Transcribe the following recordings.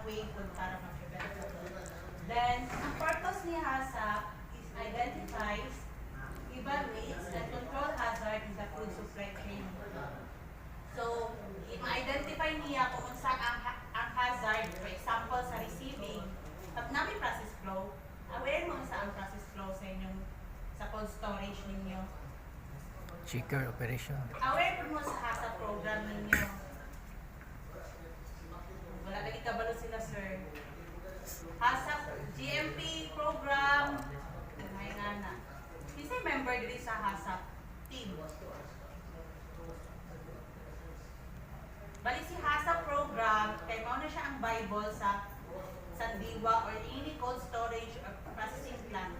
ang way kung para mag-prevent ito. Then, ang purpose ni HACCP is identifies, evaluates, and control hazard in the food supply chain. So, ma-identify niya kung saan ang hazard, for example, sa receiving, pag namin process flow, aware mo sa ang process flow sa inyong sa cold storage ninyo. Checker operation. Aware po mo sa HACCP program ninyo. Wala lagi kabalo sila, sir. HACCP GMP program, may nana. Kasi member din sa HACCP team. Bali si HACCP program, kay mao na siya ang Bible sa Sandiwa or any cold storage or processing plant.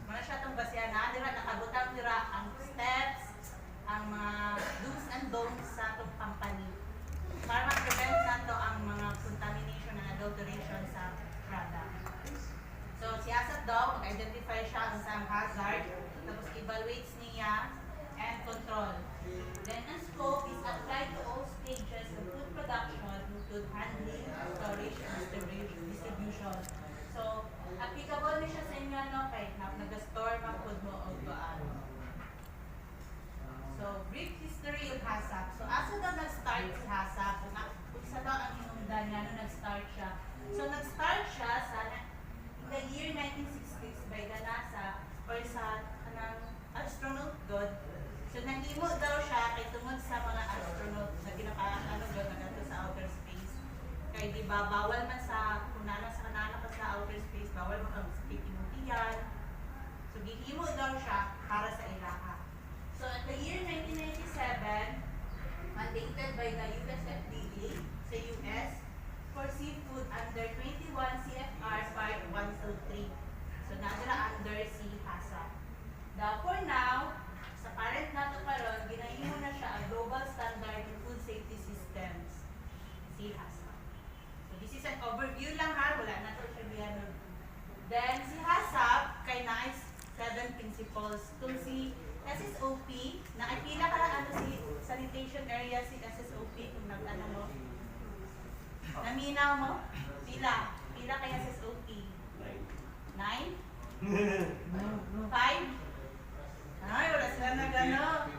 Muna siya itong basihan na, dira nakabutang dira ang steps, ang mga do's and don'ts sa itong company. Para mag-prevent na ito ang mga contamination and adulteration sa product. So si HACCP daw, mag-identify siya ang isang hazard, tapos evaluates niya and control. Then ang scope is applied to all stages of food production, include handling, storage, and distribution. So, applicable na siya sa inyo, no? Kahit nag-store mga food mo o doon. So, brief history of HACCP. So, asa daw nag-start si HACCP? Kung isa daw ang inundan niya nung nag-start siya. So, nag-start siya sa the year 1960s by the NASA or sa astronaut god. So, nag-imo daw siya kay tungod sa mga astronaut na ginapa-ano daw na sa outer space. Kaya di ba, bawal man sa, kung nana sa kanana pa sa outer space, bawal man kang pipinutihan. So, gihimo daw siya para sa ilaha. So, at the year 1997, mandated by the US FDA sa US for seafood under 21 CFR Part 103. So, nadala under si HACCP. For now, sa parent nato karon, ginahimo na siya ang global standard in food safety systems, si HACCP. So, this is an overview lang ha, wala na ito siya biyanon. Then, si HACCP, kay nais 7 principles. Kung si SSOP, nakipila ka lang ano si sanitation area si SSOP, kung nag-ano mo. Naminaw mo? Pila? Pila kay SSOP? 9? 5? Ay, wala sila nag-ano.